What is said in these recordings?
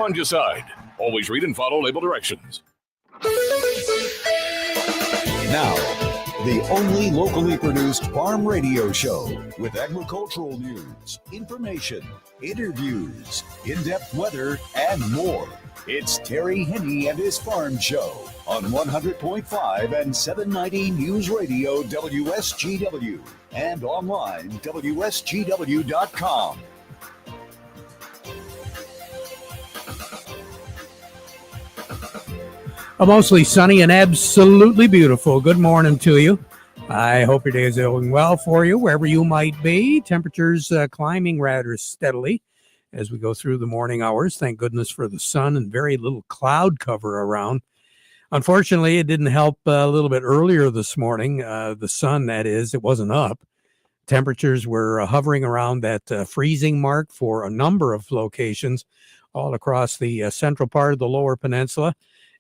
on your side. Always read and follow label directions. Now, the only locally produced farm radio show with agricultural news, information, interviews, in-depth weather, and more. It's Terry Henne and his Farm Show on 100.5 and 790 News Radio WSGW and online WSGW.com. Mostly sunny and absolutely beautiful. Good morning to you. I hope your day is going well for you, wherever you might be. Temperatures climbing rather steadily as we go through the morning hours. Thank goodness for the sun and very little cloud cover around. Unfortunately, it didn't help a little bit earlier this morning. The sun, that is, it wasn't up. Temperatures were hovering around that freezing mark for a number of locations all across the central part of the Lower Peninsula.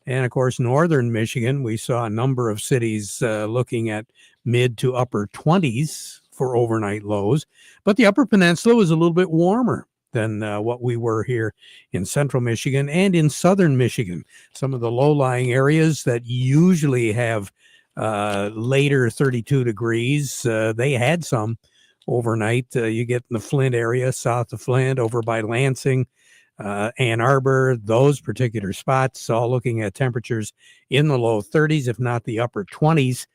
And, of course, northern Michigan, we saw a number of cities looking at mid to upper 20s for overnight lows. But the Upper Peninsula was a little bit warmer than what we were here in central Michigan and in southern Michigan. Some of the low-lying areas that usually have later 32 degrees, they had some overnight. You get in the Flint area, south of Flint, over by Lansing, Ann Arbor, those particular spots, all looking at temperatures in the low 30s, if not the upper 20s.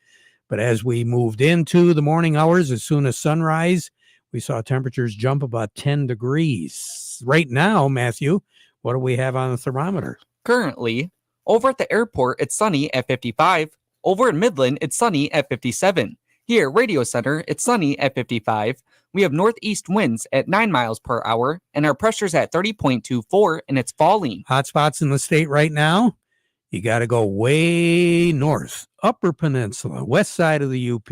But as we moved into the morning hours, as soon as sunrise, we saw temperatures jump about 10 degrees. Right now, Matthew, what do we have on the thermometer? Currently, over at the airport, it's sunny at 55. Over in Midland, it's sunny at 57. Here, Radio Center, it's sunny at 55. We have northeast winds at 9 miles per hour, and our pressure's at 30.24, and it's falling. Hot spots in the state right now, you got to go way north. Upper Peninsula, west side of the UP.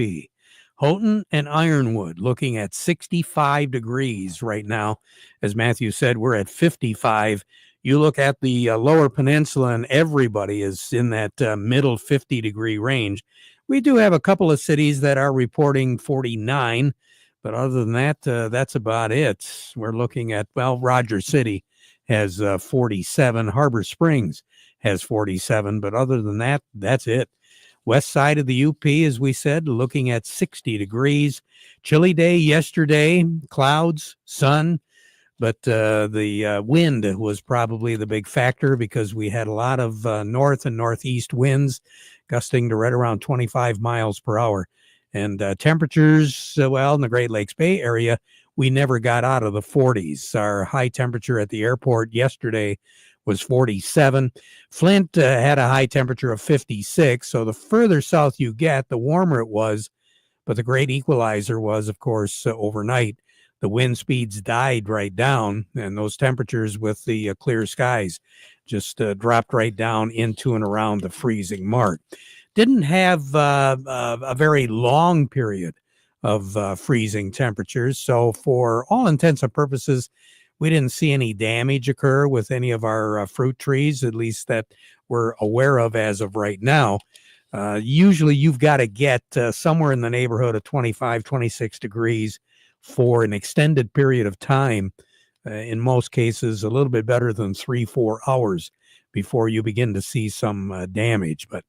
Houghton and Ironwood looking at 65 degrees right now. As Matthew said, we're at 55. You look at the Lower Peninsula, and everybody is in that middle 50-degree range. We do have a couple of cities that are reporting 49. But other than that, that's about it. We're looking at, well, Rogers City has 47. Harbor Springs has 47. But other than that, that's it. West side of the UP, as we said, looking at 60 degrees. Chilly day yesterday, clouds, sun. But the wind was probably the big factor because we had a lot of north and northeast winds gusting to right around 25 miles per hour. And temperatures, well, in the Great Lakes Bay Area, we never got out of the 40s. Our high temperature at the airport yesterday was 47. Flint had a high temperature of 56. So the further south you get, the warmer it was. But the great equalizer was, of course, overnight. The wind speeds died right down, and those temperatures with the clear skies just dropped right down into and around the freezing mark. Didn't have a very long period of freezing temperatures. So for all intents and purposes, we didn't see any damage occur with any of our fruit trees, at least that we're aware of as of right now. Usually you've got to get somewhere in the neighborhood of 25, 26 degrees for an extended period of time. In most cases, a little bit better than 3-4 hours before you begin to see some damage. But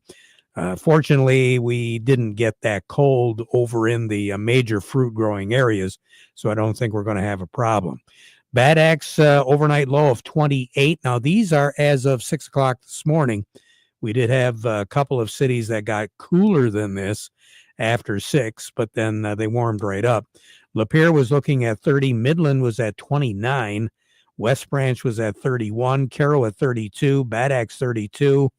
fortunately, we didn't get that cold over in the major fruit growing areas, so I don't think we're going to have a problem. Bad Axe overnight low of 28. Now, these are as of 6 o'clock this morning. We did have a couple of cities that got cooler than this after 6, but then they warmed right up. Lapeer was looking at 30. Midland was at 29. West Branch was at 31. Carroll at 32. Bad Axe 32.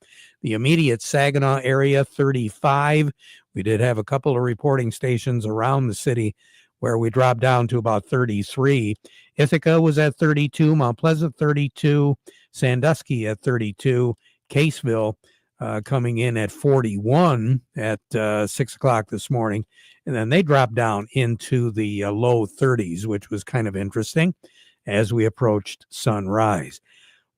The immediate Saginaw area, 35. We did have a couple of reporting stations around the city where we dropped down to about 33. Ithaca was at 32. Mount Pleasant, 32. Sandusky at 32. Caseville coming in at 41 at 6 o'clock this morning. And then they dropped down into the low 30s, which was kind of interesting as we approached sunrise.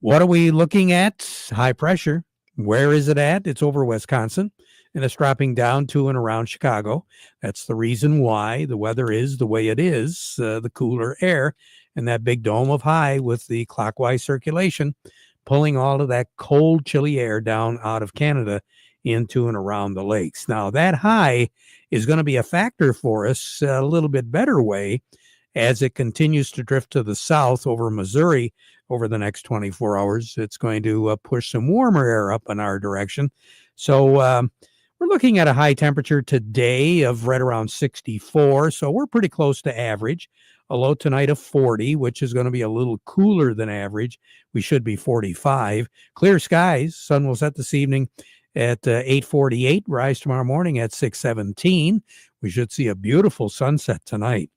What are we looking at? High pressure. Where is it at? It's over Wisconsin, and it's dropping down to and around Chicago. That's the reason why the weather is the way it is, the cooler air, and that big dome of high with the clockwise circulation pulling all of that cold, chilly air down out of Canada into and around the lakes. Now, that high is going to be a factor for us a little bit better way as it continues to drift to the south over Missouri over the next 24 hours. It's going to push some warmer air up in our direction. So we're looking at a high temperature today of right around 64. So we're pretty close to average. A low tonight of 40, which is going to be a little cooler than average. We should be 45. Clear skies. Sun will set this evening at 8:48. Rise tomorrow morning at 6:17. We should see a beautiful sunset tonight.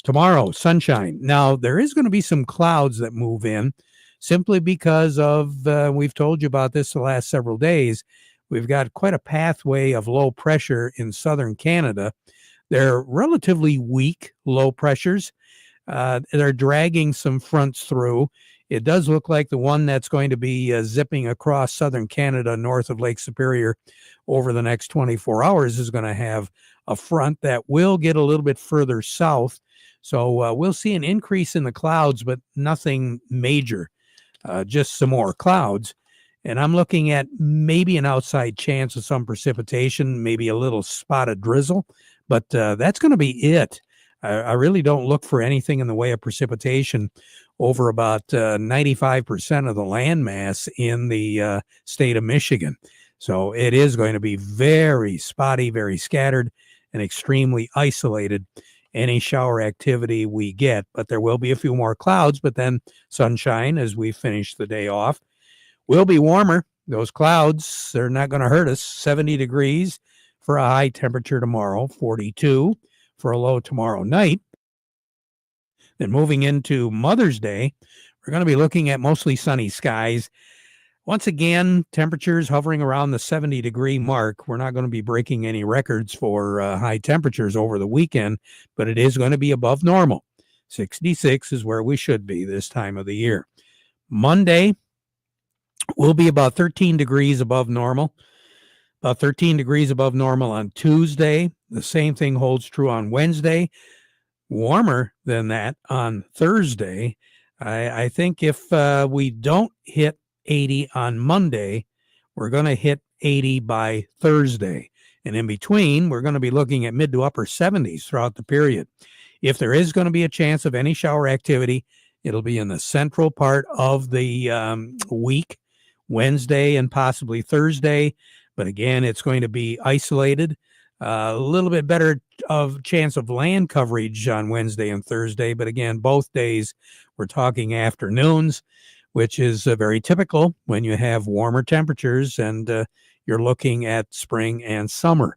Tomorrow, sunshine. Now, there is going to be some clouds that move in simply because of, we've told you about this the last several days, we've got quite a pathway of low pressure in southern Canada. They're relatively weak low pressures. They're dragging some fronts through. It does look like the one that's going to be zipping across southern Canada north of Lake Superior over the next 24 hours is going to have a front that will get a little bit further south. So we'll see an increase in the clouds, but nothing major, just some more clouds. And I'm looking at maybe an outside chance of some precipitation, maybe a little spot of drizzle, but that's going to be it. I really don't look for anything in the way of precipitation over about 95% of the landmass in the state of Michigan. So it is going to be very spotty, very scattered, and extremely isolated, any shower activity we get. But there will be a few more clouds, but then sunshine as we finish the day off. Will be warmer. Those clouds, they're not going to hurt us. 70 degrees for a high temperature tomorrow, 42 for a low tomorrow night. Then moving into Mother's Day, we're going to be looking at mostly sunny skies. Once again, temperatures hovering around the 70-degree mark. We're not going to be breaking any records for high temperatures over the weekend, but it is going to be above normal. 66 is where we should be this time of the year. Monday will be about 13 degrees above normal. About 13 degrees above normal on Tuesday. The same thing holds true on Wednesday. Warmer than that on Thursday. I think if we don't hit 80 on Monday, we're going to hit 80 by Thursday. And in between, we're going to be looking at mid to upper 70s throughout the period. If there is going to be a chance of any shower activity, it'll be in the central part of the week, Wednesday and possibly Thursday. But again, it's going to be isolated. A little bit better of chance of land coverage on Wednesday and Thursday. But again, both days we're talking afternoons, which is very typical when you have warmer temperatures and you're looking at spring and summer.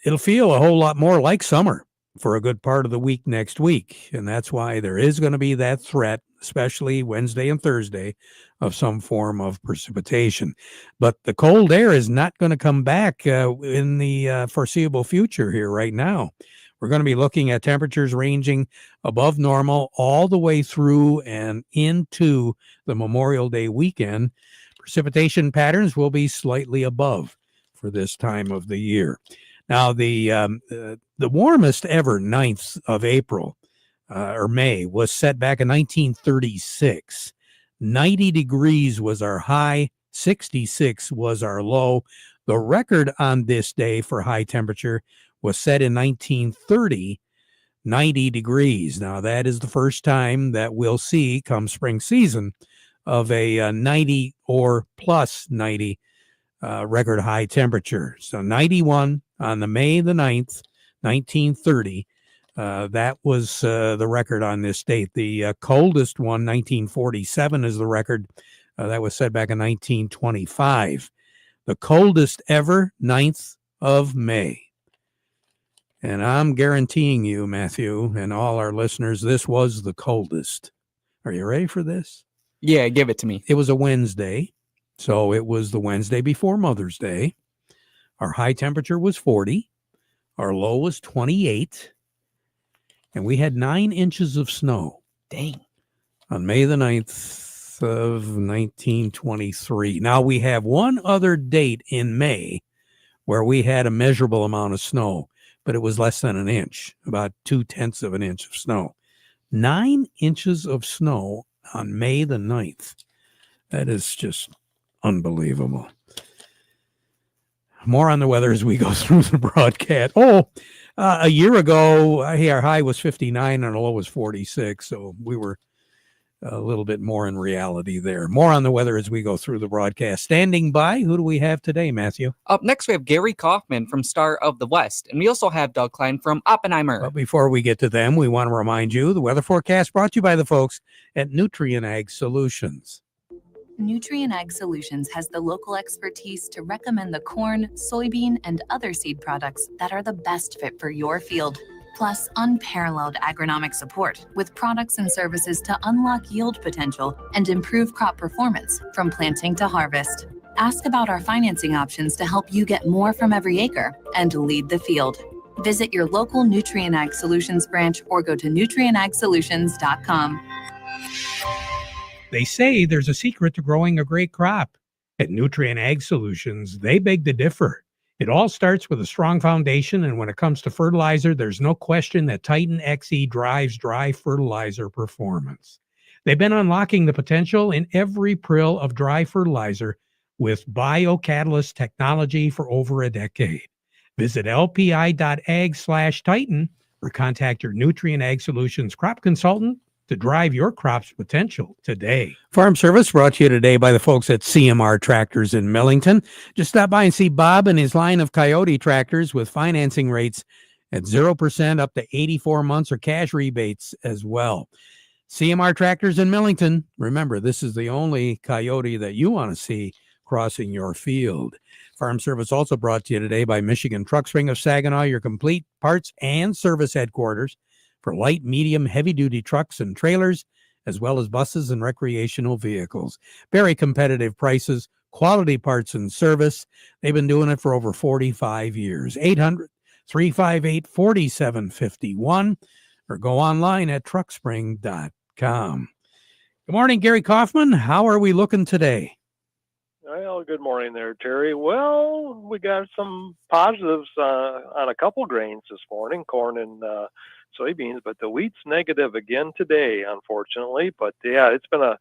It'll feel a whole lot more like summer for a good part of the week next week. And that's why there is going to be that threat, especially Wednesday and Thursday, of some form of precipitation. But the cold air is not going to come back in the foreseeable future here right now. We're going to be looking at temperatures ranging above normal all the way through and into the Memorial Day weekend. Precipitation patterns will be slightly above for this time of the year. Now, the warmest ever 9th of April or May was set back in 1936. 90 degrees was our high, 66 was our low. The record on this day for high temperature was set in 1930, 90 degrees. Now, that is the first time that we'll see come spring season of a 90 or plus 90 record high temperature. So 91 on the May the 9th, 1930. That was the record on this date. The coldest one, 1947, is the record. That was set back in 1925. The coldest ever, 9th of May. And I'm guaranteeing you, Matthew, and all our listeners, this was the coldest. Are you ready for this? Yeah, give it to me. It was a Wednesday. So it was the Wednesday before Mother's Day. Our high temperature was 40. Our low was 28. And we had 9 inches of snow. Dang. On May the 9th of 1923. Now we have one other date in May where we had a measurable amount of snow, but it was less than an inch, about 0.2 of an inch of snow. 9 inches of snow on May the 9th. That is just unbelievable. More on the weather as we go through the broadcast. A year ago, our high was 59 and the low was 46. So we were a little bit more in reality there. More on the weather as we go through the broadcast. Standing by, who do we have today, Matthew? Up next, we have Gary Kaufman from Star of the West, and we also have Doug Klein from Oppenheimer. But before we get to them, we want to remind you the weather forecast brought to you by the folks at Nutrient Ag Solutions. Nutrient Ag Solutions has the local expertise to recommend the corn, soybean, and other seed products that are the best fit for your field. Plus, unparalleled agronomic support with products and services to unlock yield potential and improve crop performance from planting to harvest. Ask about our financing options to help you get more from every acre and lead the field. Visit your local Nutrient Ag Solutions branch or go to nutrientagsolutions.com. They say there's a secret to growing a great crop. At Nutrient Ag Solutions, they beg to differ. It all starts with a strong foundation, and when it comes to fertilizer, there's no question that Titan XE drives dry fertilizer performance. They've been unlocking the potential in every prill of dry fertilizer with biocatalyst technology for over a decade. Visit lpi.ag/Titan or contact your Nutrient Ag Solutions crop consultant to drive your crop's potential today. Farm Service brought to you today by the folks at CMR Tractors in Millington. Just stop by and see Bob and his line of Coyote tractors with financing rates at 0% up to 84 months or cash rebates as well. CMR Tractors in Millington. Remember, this is the only Coyote that you want to see crossing your field. Farm Service also brought to you today by Michigan Truck Spring of Saginaw, your complete parts and service headquarters for light, medium, heavy-duty trucks and trailers, as well as buses and recreational vehicles. Very competitive prices, quality parts and service. They've been doing it for over 45 years. 800-358-4751 or go online at truckspring.com. Good morning, Gary Kaufman. How are we looking today? Well, good morning there, Terry. Well, we got some positives on a couple grains this morning, corn and soybeans, but the wheat's negative again today, unfortunately. But yeah, it's been a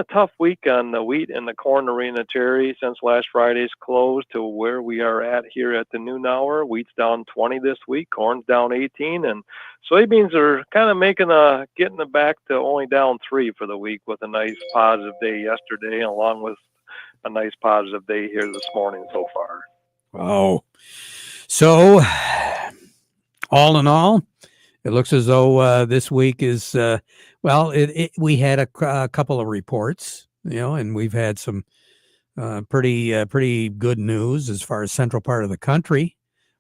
tough week on the wheat and the corn arena, Terry, since last Friday's close to where we are at here at the noon hour. Wheat's down 20 this week, corn's down 18, and soybeans are kind of getting it back to only down 3 for the week, with a nice positive day yesterday, along with a nice positive day here this morning so far. Oh, so all in all, it looks as though this week is, we had a couple of reports, and we've had some pretty good news as far as central part of the country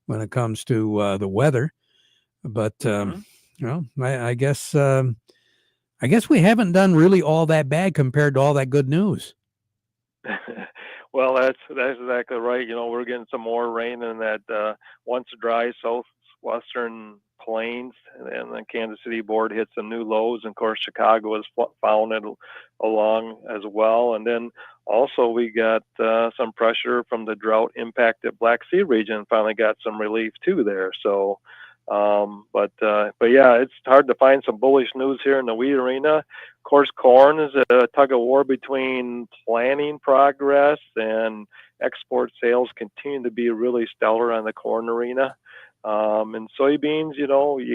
when it comes to the weather. But, I guess we haven't done really all that bad compared to all that good news. Well, that's exactly right. We're getting some more rain in that once dry southwestern plains, and the Kansas City board hit some new lows, and of course Chicago has found it along as well. And then also we got some pressure from the drought impacted Black Sea region, finally got some relief too there. So but yeah, it's hard to find some bullish news here in the wheat arena. Of course, corn is a tug of war between planting progress and export sales continue to be really stellar on the corn arena. And soybeans, you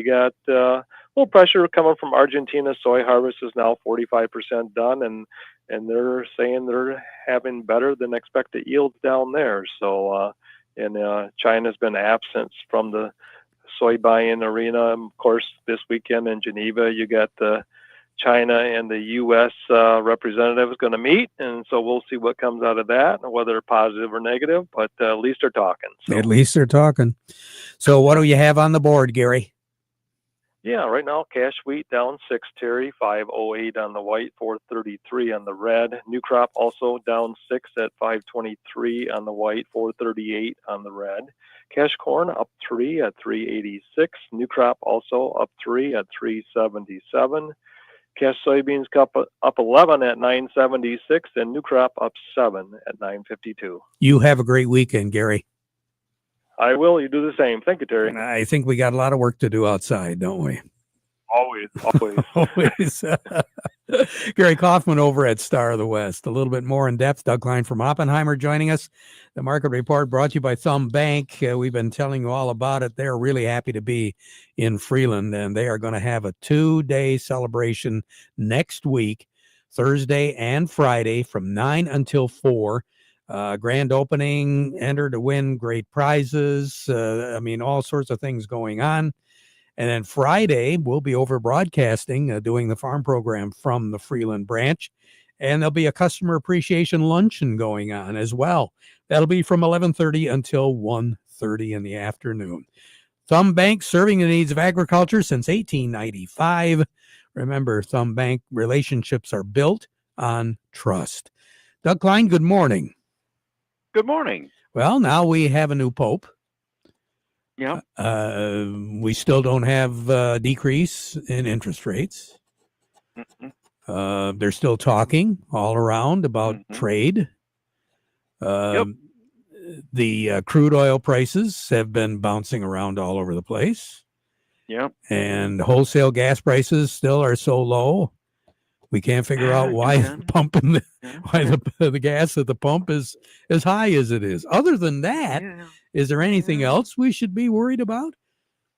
got a little pressure coming from Argentina. Soy harvest is now 45% done, and they're saying they're having better than expected yields down there. So, and China's been absent from the soy buying arena. Of course, this weekend in Geneva, you got the China and the U.S. representatives going to meet, and so we'll see what comes out of that, whether positive or negative, but at least they're talking. So. At least they're talking. So what do you have on the board, Gary? Yeah, right now, cash wheat down 6, Terry, 508 on the white, 433 on the red. New crop also down 6 at 523 on the white, 438 on the red. Cash corn up 3 at 386. New crop also up 3 at 377. Cash soybeans up 11 at 976, and new crop up 7 at 952. You have a great weekend, Gary. I will. You do the same. Thank you, Terry. And I think we got a lot of work to do outside, don't we? Always. Always. Gary Kaufman over at Star of the West. A little bit more in depth. Doug Klein from Oppenheimer joining us. The Market Report brought to you by Thumb Bank. We've been telling you all about it. They're really happy to be in Freeland, and they are going to have a 2-day celebration next week, Thursday and Friday from 9 until 4. Grand opening, enter to win great prizes. All sorts of things going on. And then Friday, we'll be over broadcasting, doing the farm program from the Freeland branch. And there'll be a customer appreciation luncheon going on as well. That'll be from 11:30 until 1:30 in the afternoon. Thumb Bank, serving the needs of agriculture since 1895. Remember, Thumb Bank relationships are built on trust. Doug Klein, good morning. Good morning. Well, now we have a new pope. Yeah. We still don't have a decrease in interest rates. They're still talking all around about trade. The crude oil prices have been bouncing around all over the place. Yep. And wholesale gas prices still are so low. We can't figure out why the gas at the pump is as high as it is. Other than that, is there anything else we should be worried about?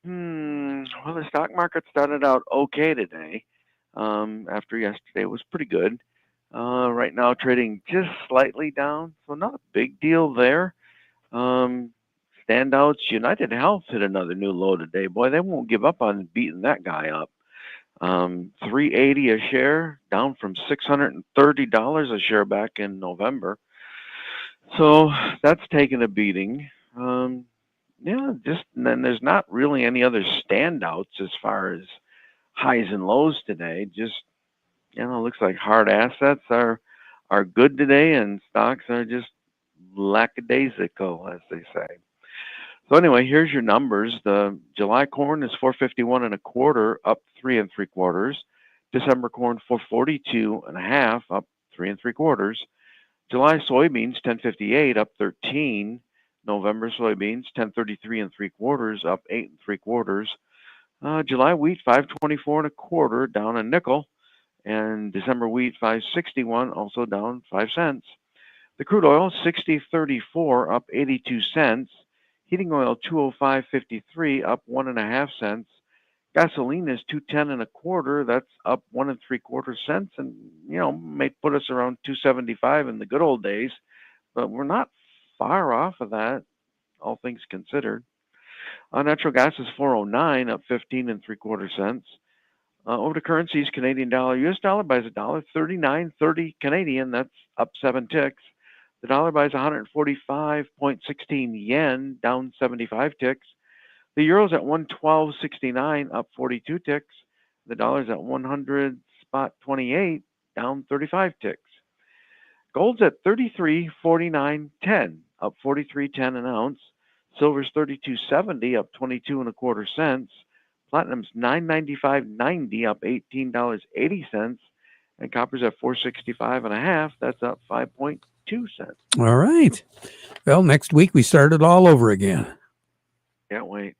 Well, the stock market started out okay today. After yesterday was pretty good. Right now, trading just slightly down, so not a big deal there. Standouts: United Health hit another new low today. Boy, they won't give up on beating that guy up. $3.80 a share, down from $630 a share back in November. So that's taken a beating. And then there's not really any other standouts as far as highs and lows today. Just, looks like hard assets are good today, and stocks are just lackadaisical, as they say. So anyway, here's your numbers. The July corn is 451 1/4, up 3 3/4. December corn 442 1/2, up 3 3/4. July soybeans 1058, up 13. November soybeans 1033 3/4, up 8 3/4. July wheat 524 1/4, down a nickel, and December wheat 561, also down 5 cents. The crude oil 60.34, up 82 cents. Heating oil 205.53, up 1.5 cents. Gasoline is 210 1/4. That's up 1 3/4 cents, and may put us around 275 in the good old days, but we're not far off of that, all things considered. Natural gas is 409, up 15 3/4 cents. Over to currencies, Canadian dollar, US dollar buys $1.3930 Canadian. That's up 7 ticks. The dollar buys 145.16 yen, down 75 ticks. The euro's at 112.69, up 42 ticks. The dollar's at 100.28, down 35 ticks. Gold's at 33.4910, up 43.10 an ounce. Silver's 32.70, up 22 1/4 cents. Platinum's $995.90, up $18.80, and copper's at 465 1/2. That's up 5.2 cents. All right. Well, next week we start it all over again. Can't wait.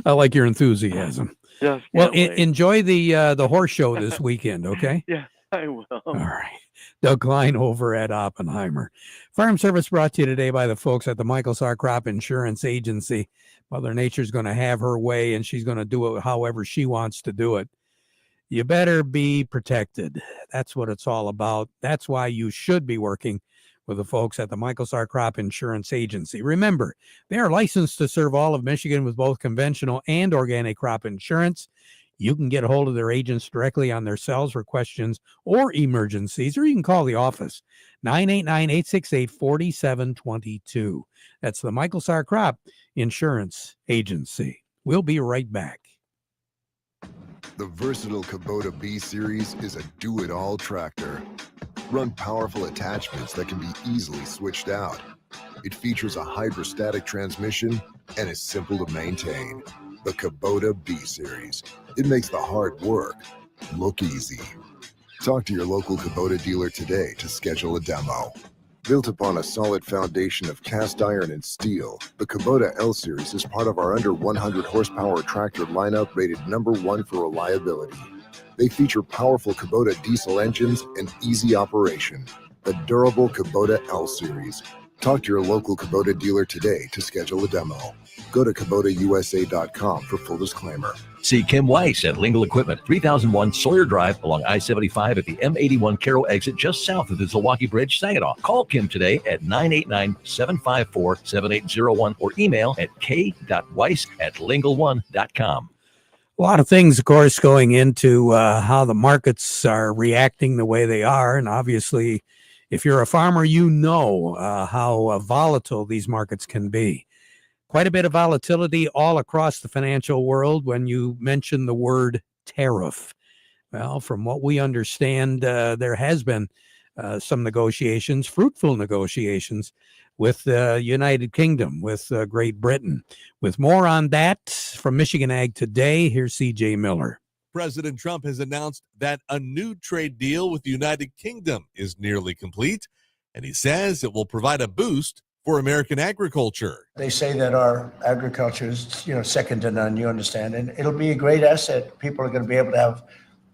I like your enthusiasm. Just well, wait. Enjoy the horse show this weekend, okay? Yeah, I will. All right. Doug Klein over at Oppenheimer. Farm Service brought to you today by the folks at the Michaels R. Crop Insurance Agency. Mother Nature's going to have her way, and she's going to do it however she wants to do it. You better be protected. That's what it's all about. That's why you should be working with the folks at the Michaels R. Crop Insurance Agency. Remember, they are licensed to serve all of Michigan with both conventional and organic crop insurance. You can get a hold of their agents directly on their cells for questions or emergencies, or you can call the office, 989-868-4722. That's the Michaels R. Crop Insurance Agency. We'll be right back. The versatile Kubota B-Series is a do-it-all tractor. Run powerful attachments that can be easily switched out. It features a hydrostatic transmission and is simple to maintain. The Kubota B-Series. It makes the hard work look easy. Talk to your local Kubota dealer today to schedule a demo. Built upon a solid foundation of cast iron and steel, the Kubota L Series is part of our under 100 horsepower tractor lineup rated #1 for reliability. They feature powerful Kubota diesel engines and easy operation. The durable Kubota L Series. Talk to your local Kubota dealer today to schedule a demo. Go to KubotaUSA.com for full disclaimer. See Kim Weiss at Lingle Equipment, 3001 Sawyer Drive along I-75 at the M81 Carroll exit just south of the Zilwaukee Bridge, Saginaw. Call Kim today at 989-754-7801 or email at k.weiss@lingle1.com. A lot of things, of course, going into how the markets are reacting the way they are. And obviously, if you're a farmer, you know how volatile these markets can be. Quite a bit of volatility all across the financial world when you mention the word tariff. Well, from what we understand, there has been some negotiations, fruitful negotiations with the United Kingdom, with Great Britain. With more on that from Michigan Ag Today, here's C.J. Miller. President Trump has announced that a new trade deal with the United Kingdom is nearly complete, and he says it will provide a boost for American agriculture. They say that our agriculture is, second to none, you understand, and it'll be a great asset. People are going to be able to have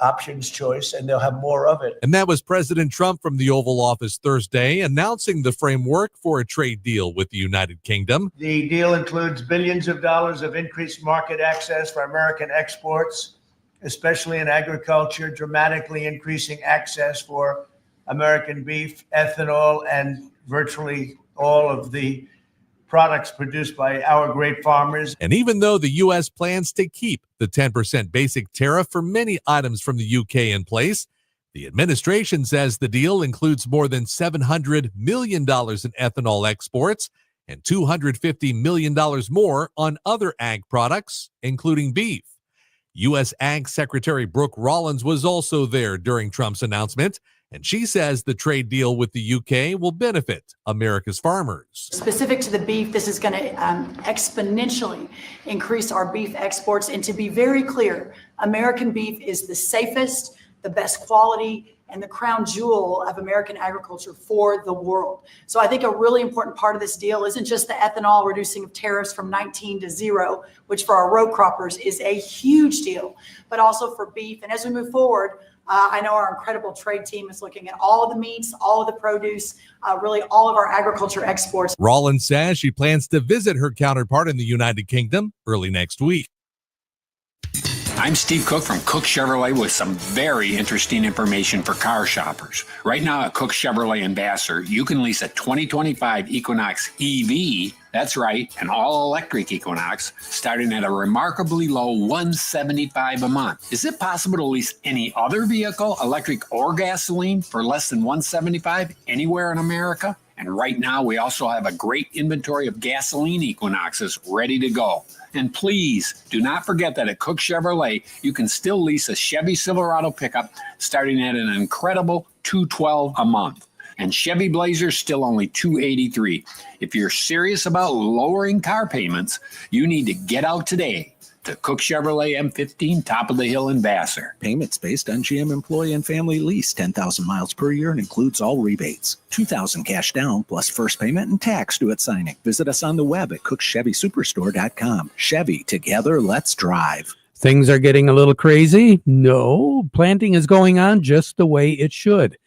options, choice, and they'll have more of it. And that was President Trump from the Oval Office Thursday announcing the framework for a trade deal with the United Kingdom. The deal includes billions of dollars of increased market access for American exports, especially in agriculture, dramatically increasing access for American beef, ethanol, and virtually all of the products produced by our great farmers. And even though the U.S. plans to keep the 10% basic tariff for many items from the U.K. in place, the administration says the deal includes more than $700 million in ethanol exports and $250 million more on other ag products, including beef. U.S. Ag Secretary Brooke Rollins was also there during Trump's announcement, and she says the trade deal with the UK will benefit America's farmers. Specific to the beef, this is going to exponentially increase our beef exports. And to be very clear, American beef is the safest, the best quality, and the crown jewel of American agriculture for the world. So I think a really important part of this deal isn't just the ethanol reducing of tariffs from 19 to 0, which for our row croppers is a huge deal, but also for beef. And as we move forward, I know our incredible trade team is looking at all of the meats, all of the produce, really all of our agriculture exports. Rollins says she plans to visit her counterpart in the United Kingdom early next week. I'm Steve Cook from Cook Chevrolet with some very interesting information for car shoppers. Right now at Cook Chevrolet Ambassador, you can lease a 2025 Equinox EV, that's right, an all-electric Equinox, starting at a remarkably low $175 a month. Is it possible to lease any other vehicle, electric or gasoline, for less than $175 anywhere in America? And right now, we also have a great inventory of gasoline Equinoxes ready to go. And please do not forget that at Cook Chevrolet, you can still lease a Chevy Silverado pickup starting at an incredible $212 a month. And Chevy Blazer still only $283. If you're serious about lowering car payments, you need to get out today to Cook Chevrolet M15 Top of the Hill in Vassar. Payments based on GM employee and family lease, 10,000 miles per year, and includes all rebates. $2,000 cash down plus first payment and tax due at signing. Visit us on the web at cookchevysuperstore.com. Chevy, together, let's drive. Things are getting a little crazy. No, planting is going on just the way it should.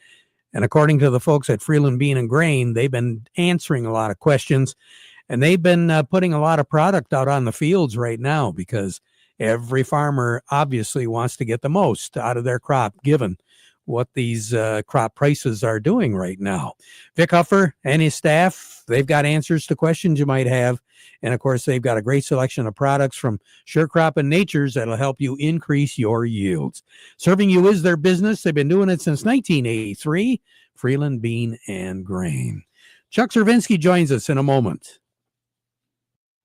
And according to the folks at Freeland Bean and Grain, they've been answering a lot of questions. And they've been putting a lot of product out on the fields right now because every farmer obviously wants to get the most out of their crop, given what these crop prices are doing right now. Vic Huffer and his staff, they've got answers to questions you might have. And, of course, they've got a great selection of products from Sure Crop and Nature's that'll help you increase your yields. Serving you is their business. They've been doing it since 1983. Freeland Bean and Grain. Chuck Cervinsky joins us in a moment.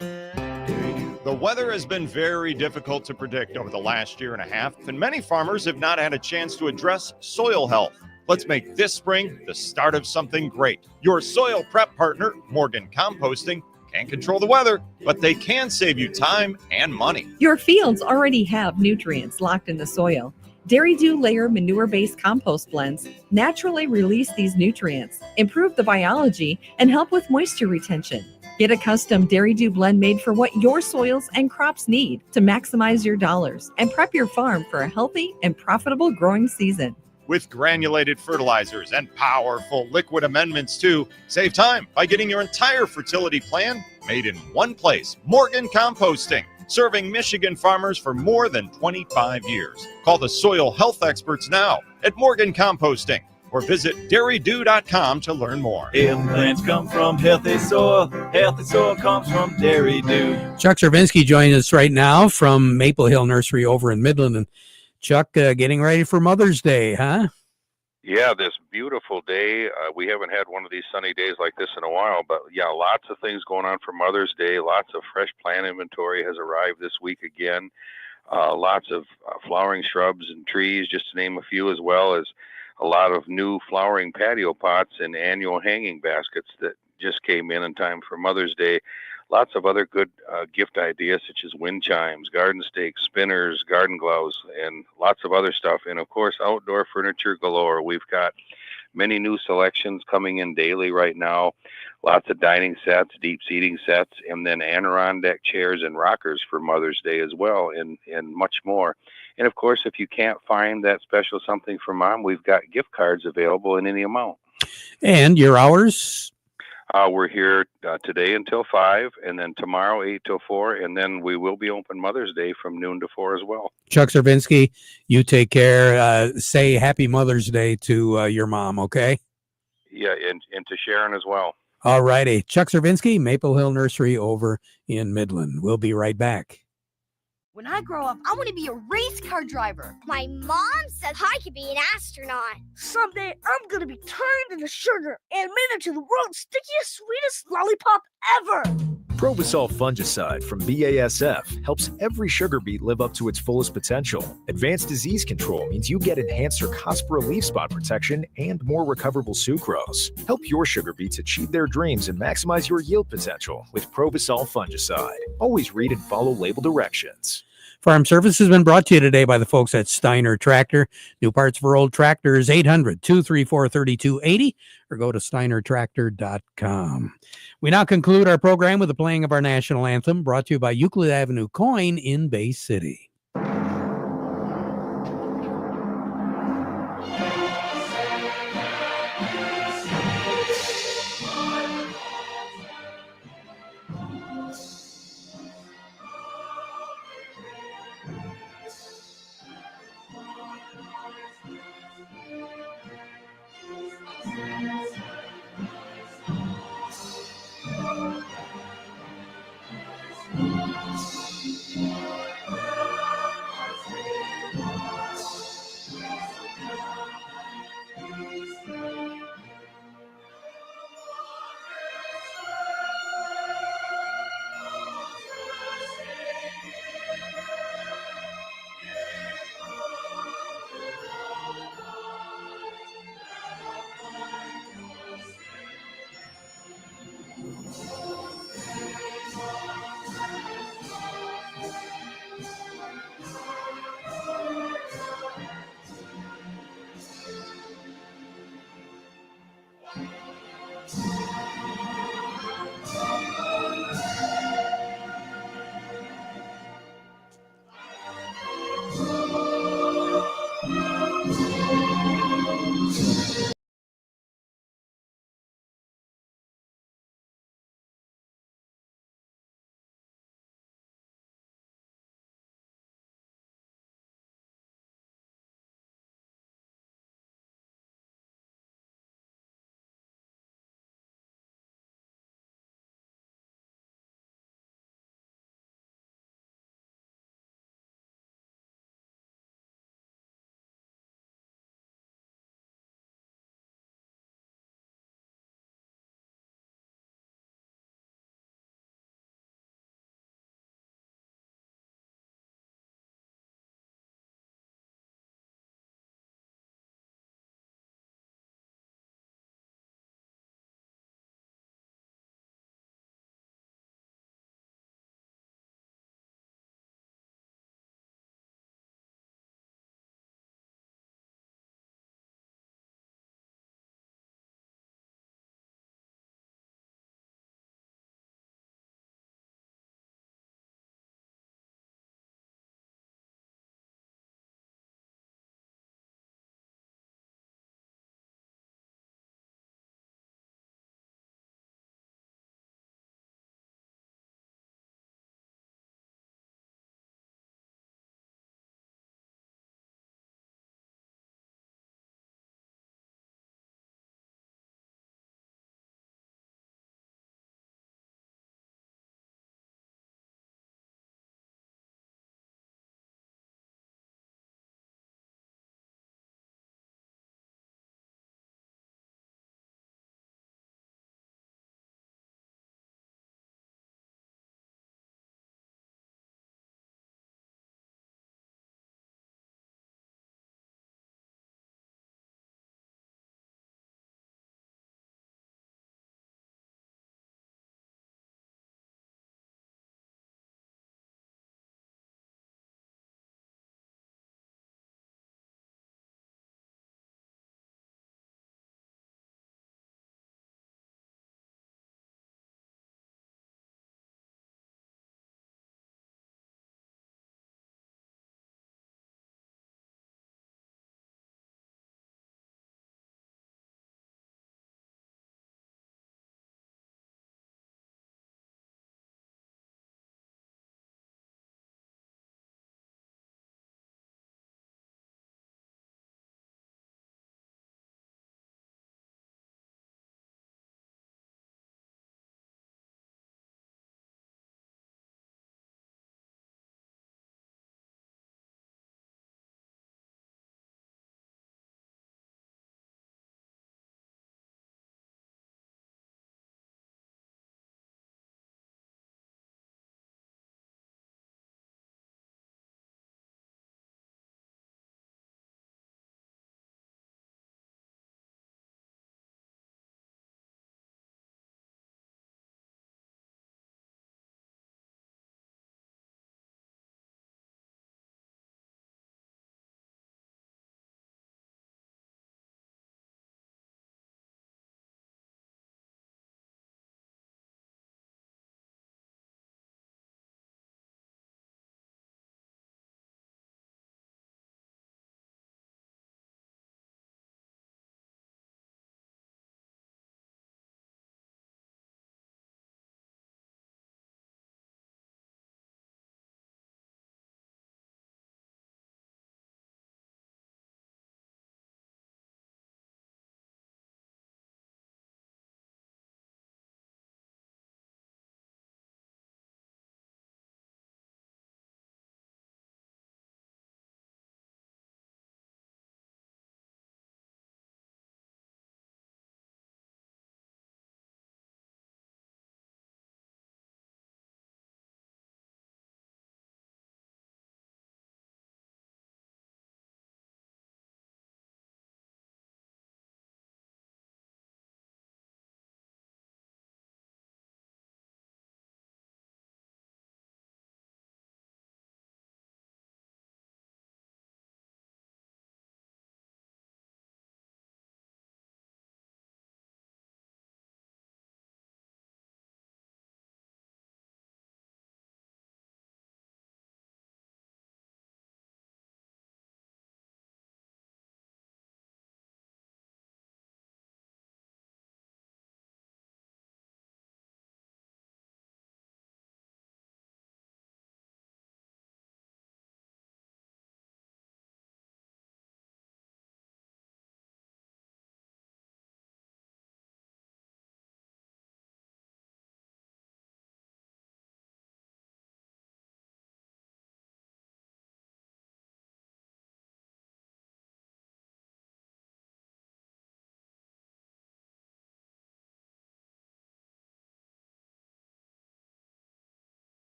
The weather has been very difficult to predict over the last year and a half, and many farmers have not had a chance to address soil health. Let's make this spring the start of something great. Your soil prep partner, Morgan Composting, can't control the weather, but they can save you time and money. Your fields already have nutrients locked in the soil. Dairy Dew Layer manure-based compost blends naturally release these nutrients, improve the biology, and help with moisture retention. Get a custom Dairy Dew blend made for what your soils and crops need to maximize your dollars and prep your farm for a healthy and profitable growing season. With granulated fertilizers and powerful liquid amendments too, save time by getting your entire fertility plan made in one place. Morgan Composting, serving Michigan farmers for more than 25 years. Call the soil health experts now at Morgan Composting or visit dairydew.com to learn more. Plants come from healthy soil. Healthy soil comes from Dairy Dew. Chuck Cervinsky joining us right now from Maple Hill Nursery over in Midland. And Chuck, getting ready for Mother's Day, huh? Yeah, this beautiful day. We haven't had one of these sunny days like this in a while, but yeah, lots of things going on for Mother's Day. Lots of fresh plant inventory has arrived this week again. Lots of flowering shrubs and trees, just to name a few, as well as a lot of new flowering patio pots and annual hanging baskets that just came in time for Mother's Day. Lots of other good gift ideas, such as wind chimes, garden stakes, spinners, garden gloves, and lots of other stuff. And of course, outdoor furniture galore. We've got many new selections coming in daily right now. Lots of dining sets, deep seating sets, and then Adirondack chairs and rockers for Mother's Day as well, and much more. And of course, if you can't find that special something for Mom, we've got gift cards available in any amount. And your hours? We're here today until 5, and then tomorrow 8 till 4, and then we will be open Mother's Day from noon to 4 as well. Chuck Cervinsky, you take care. Say Happy Mother's Day to your mom, okay? Yeah, and to Sharon as well. All righty. Chuck Cervinsky, Maple Hill Nursery over in Midland. We'll be right back. When I grow up, I want to be a race car driver. My mom says I could be an astronaut. Someday, I'm going to be turned into sugar and made into the world's stickiest, sweetest lollipop ever. Provosol fungicide from BASF helps every sugar beet live up to its fullest potential. Advanced disease control means you get enhanced Cercospora leaf spot protection and more recoverable sucrose. Help your sugar beets achieve their dreams and maximize your yield potential with Provosol fungicide. Always read and follow label directions. Farm Service has been brought to you today by the folks at Steiner Tractor. New parts for old tractors, 800-234-3280, or go to steinertractor.com. We now conclude our program with the playing of our national anthem, brought to you by Euclid Avenue Coin in Bay City.